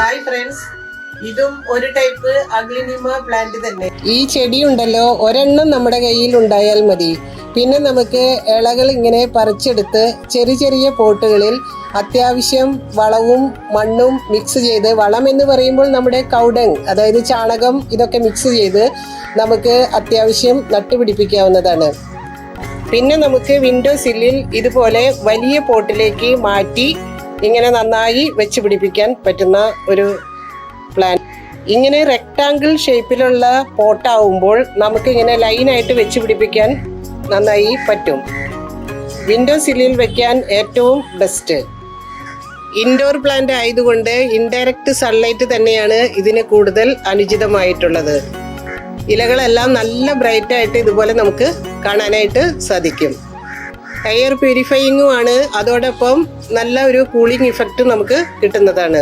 Hi friends, ഇതും ഒരു type അഗ്ലിനിമ plant തന്നെ. ഈ ചെടി ഉണ്ടല്ലോ, ഒരെണ്ണം നമ്മുടെ കയ്യിൽ ഉണ്ടായാൽ മതി. പിന്നെ നമുക്ക് ഇലകൾ ഇങ്ങനെ പറിച്ചെടുത്ത് ചെറിയ ചെറിയ പോട്ടുകളിൽ അത്യാവശ്യം വളവും മണ്ണും മിക്സ് ചെയ്ത്, വളം എന്ന് പറയുമ്പോൾ നമ്മുടെ കൗഡങ് അതായത് ചാണകം ഇതൊക്കെ മിക്സ് ചെയ്ത് നമുക്ക് അത്യാവശ്യം നട്ടുപിടിപ്പിക്കാവുന്നതാണ്. പിന്നെ നമുക്ക് വിൻഡോ സില്ലിൽ ഇതുപോലെ വലിയ പോട്ടിലേക്ക് മാറ്റി ഇങ്ങനെ നന്നായി വെച്ച് പിടിപ്പിക്കാൻ പറ്റുന്ന ഒരു പ്ലാന്റ്. ഇങ്ങനെ റെക്ടാങ്കിൾ ഷേപ്പിലുള്ള പോട്ടാവുമ്പോൾ നമുക്കിങ്ങനെ ലൈനായിട്ട് വെച്ച് പിടിപ്പിക്കാൻ നന്നായി പറ്റും. വിൻഡോ സില്ലിൽ വെക്കാൻ ഏറ്റവും ബെസ്റ്റ്. ഇൻഡോർ പ്ലാന്റ് ആയതുകൊണ്ട് ഇൻഡയറക്റ്റ് സൺലൈറ്റ് തന്നെയാണ് ഇതിന് കൂടുതൽ അനുചിതമായിട്ടുള്ളത്. ഇലകളെല്ലാം നല്ല ബ്രൈറ്റ് ആയിട്ട് ഇതുപോലെ നമുക്ക് കാണാനായിട്ട് സാധിക്കും. എയർ പ്യൂരിഫയിങ്ങും ആണ്, അതോടൊപ്പം നല്ല ഒരു കൂളിംഗ് ഇഫക്റ്റ് നമുക്ക് കിട്ടുന്നതാണ്.